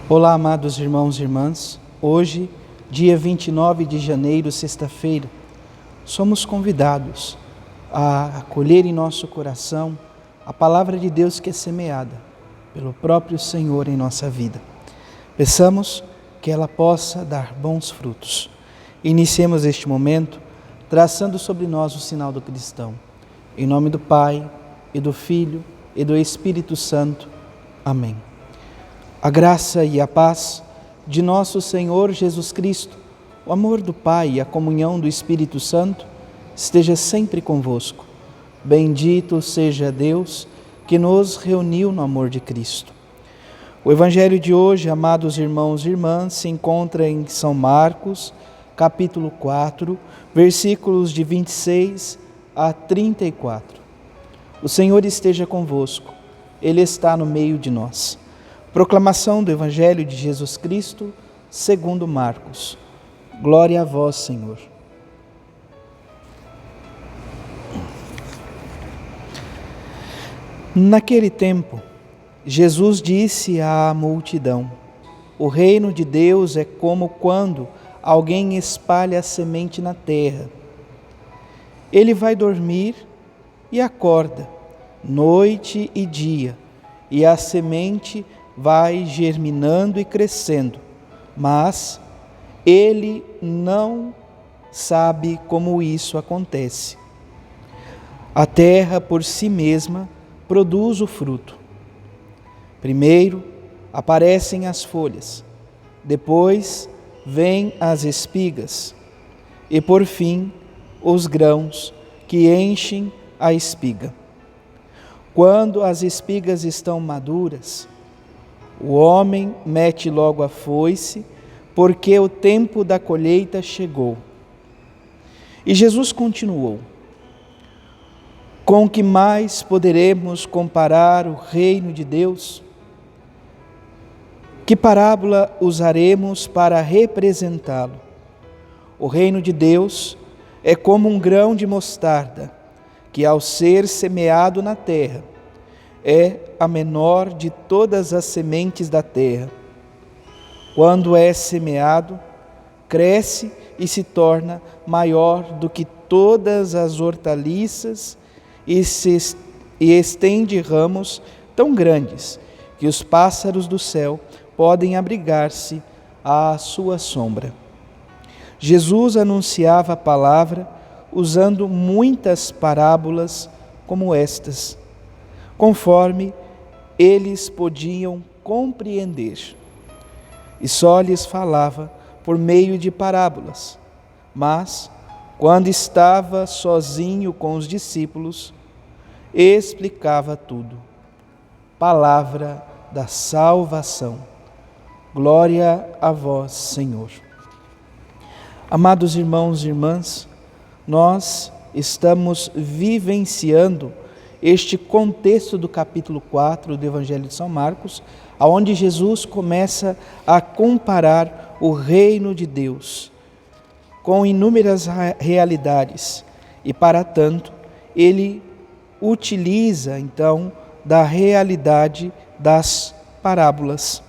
Olá, amados irmãos e irmãs. Hoje, dia 29 de janeiro, sexta-feira, somos convidados a acolher em nosso coração a palavra de Deus que é semeada pelo próprio Senhor em nossa vida. Peçamos que ela possa dar bons frutos. Iniciemos este momento traçando sobre nós o sinal do cristão. Em nome do Pai, e do Filho, e do Espírito Santo. Amém. A graça e a paz de nosso Senhor Jesus Cristo, o amor do Pai e a comunhão do Espírito Santo esteja sempre convosco. Bendito seja Deus que nos reuniu no amor de Cristo. O Evangelho de hoje, amados irmãos e irmãs, se encontra em São Marcos, capítulo 4, versículos de 26 a 34. O Senhor esteja convosco, Ele está no meio de nós. Proclamação do Evangelho de Jesus Cristo, segundo Marcos. Glória a vós, Senhor. Naquele tempo, Jesus disse à multidão: o reino de Deus é como quando alguém espalha a semente na terra. Ele vai dormir e acorda, noite e dia, e a semente vai germinando e crescendo, mas ele não sabe como isso acontece. A terra por si mesma produz o fruto. Primeiro aparecem as folhas, depois vêm as espigas e por fim os grãos que enchem a espiga. Quando as espigas estão maduras, o homem mete logo a foice, porque o tempo da colheita chegou. E Jesus continuou: com que mais poderemos comparar o reino de Deus? Que parábola usaremos para representá-lo? O reino de Deus é como um grão de mostarda, que ao ser semeado na terra, é a menor de todas as sementes da terra. Quando é semeado, cresce e se torna maior do que todas as hortaliças e estende ramos tão grandes que os pássaros do céu podem abrigar-se à sua sombra. Jesus anunciava a palavra usando muitas parábolas como estas, conforme eles podiam compreender. E só lhes falava por meio de parábolas. Mas, quando estava sozinho com os discípulos, explicava tudo. Palavra da salvação. Glória a vós, Senhor. Amados irmãos e irmãs, nós estamos vivenciando este contexto do capítulo 4 do Evangelho de São Marcos, onde Jesus começa a comparar o reino de Deus com inúmeras realidades. E para tanto, ele utiliza então da realidade das parábolas.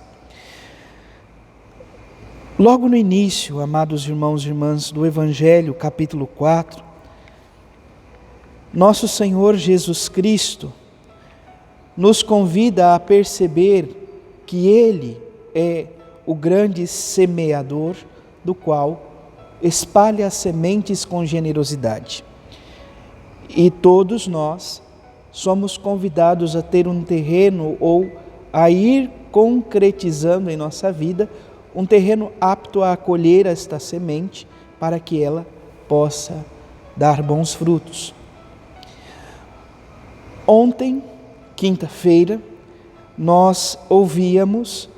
Logo no início, amados irmãos e irmãs, do Evangelho, capítulo 4, nosso Senhor Jesus Cristo nos convida a perceber que Ele é o grande semeador, do qual espalha as sementes com generosidade. E todos nós somos convidados a ter um terreno ou a ir concretizando em nossa vida um terreno apto a acolher esta semente para que ela possa dar bons frutos. Ontem, quinta-feira, nós ouvíamos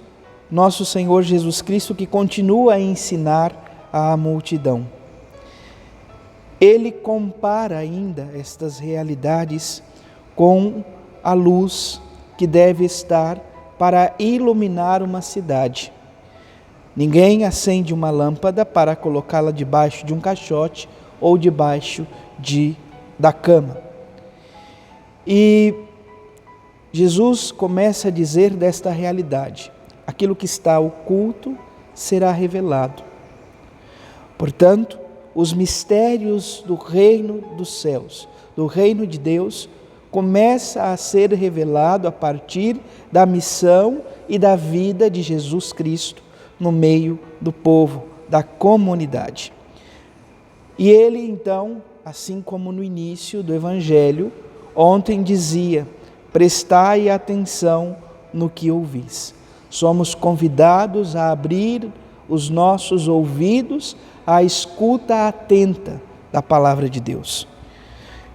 nosso Senhor Jesus Cristo que continua a ensinar à multidão. Ele compara ainda estas realidades com a luz que deve estar para iluminar uma cidade. Ninguém acende uma lâmpada para colocá-la debaixo de um caixote ou debaixo da cama. E Jesus começa a dizer desta realidade. aquilo que está oculto será revelado. Portanto, os mistérios do reino dos céus, do reino de Deus, começa a ser revelado a partir da missão e da vida de Jesus Cristo no meio do povo, da comunidade. E ele então, assim como no início do Evangelho, ontem dizia: prestai atenção no que ouvis. Somos convidados a abrir os nossos ouvidos à escuta atenta da palavra de Deus.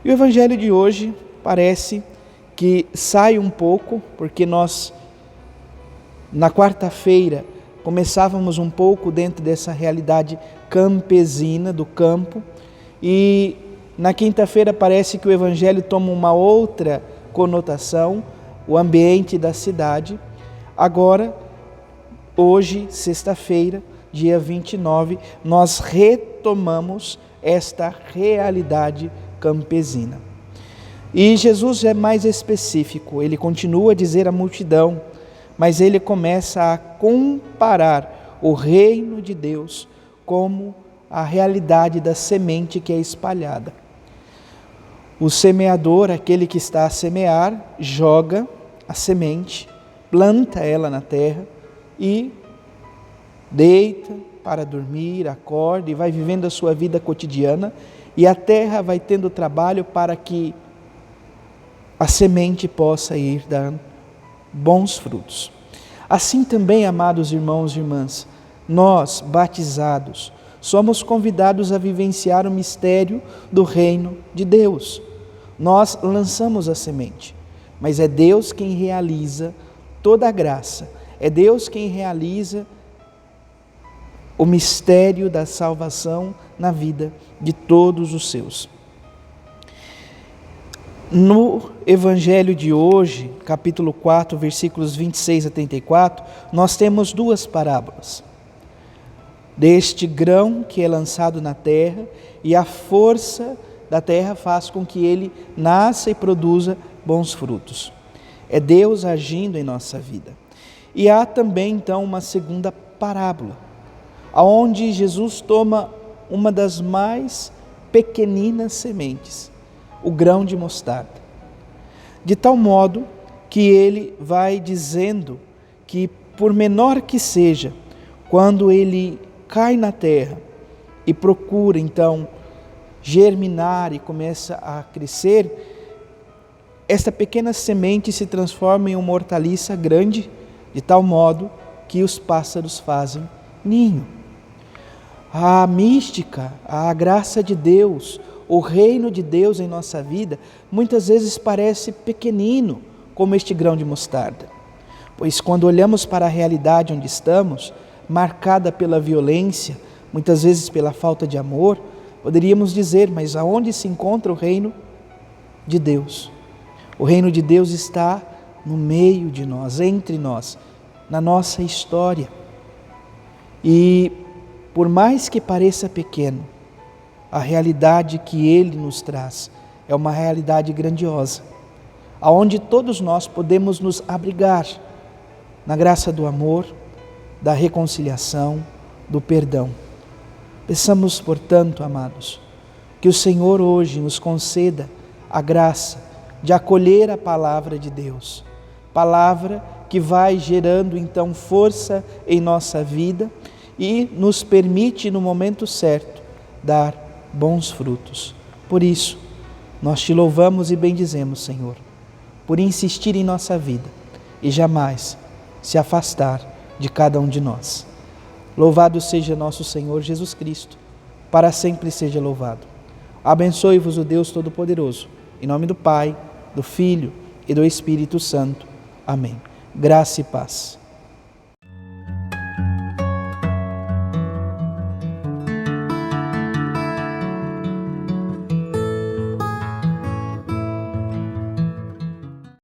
E o Evangelho de hoje parece que sai um pouco, porque nós, na quarta-feira, começávamos um pouco dentro dessa realidade campesina do campo, e na quinta-feira parece que o Evangelho toma uma outra conotação, o ambiente da cidade. Agora, hoje, sexta-feira, dia 29, nós retomamos esta realidade campesina. E Jesus é mais específico, ele continua a dizer à multidão, mas ele começa a comparar o reino de Deus como a realidade da semente que é espalhada. O semeador, aquele que está a semear, joga a semente, planta ela na terra e deita para dormir, acorda e vai vivendo a sua vida cotidiana, e a terra vai tendo trabalho para que a semente possa ir dando bons frutos. Assim também, amados irmãos e irmãs, nós, batizados, somos convidados a vivenciar o mistério do reino de Deus. Nós lançamos a semente, mas é Deus quem realiza toda a graça, é Deus quem realiza o mistério da salvação na vida de todos os seus. No Evangelho de hoje, capítulo 4, versículos 26 a 34, nós temos duas parábolas. Deste grão que é lançado na terra, e a força da terra faz com que ele nasça e produza bons frutos. É Deus agindo em nossa vida. E há também, então, uma segunda parábola, onde Jesus toma uma das mais pequeninas sementes, o grão de mostarda, de tal modo que ele vai dizendo que, por menor que seja, quando ele cai na terra e procura então germinar e começa a crescer, esta pequena semente se transforma em uma hortaliça grande, de tal modo que os pássaros fazem ninho. A mística, a graça de Deus, o reino de Deus em nossa vida, muitas vezes parece pequenino, como este grão de mostarda. Pois quando olhamos para a realidade onde estamos, marcada pela violência, muitas vezes pela falta de amor, poderíamos dizer: mas aonde se encontra o reino de Deus? O reino de Deus está no meio de nós, entre nós, na nossa história. E por mais que pareça pequeno, a realidade que Ele nos traz é uma realidade grandiosa, aonde todos nós podemos nos abrigar na graça do amor, da reconciliação, do perdão. Peçamos, portanto, amados, que o Senhor hoje nos conceda a graça de acolher a palavra de Deus, palavra que vai gerando então força em nossa vida e nos permite, no momento certo, dar bons frutos. Por isso, nós te louvamos e bendizemos, Senhor, por insistir em nossa vida e jamais se afastar de cada um de nós. Louvado seja nosso Senhor Jesus Cristo, para sempre seja louvado. Abençoe-vos o Deus Todo-Poderoso, em nome do Pai, do Filho e do Espírito Santo. Amém. Graça e paz.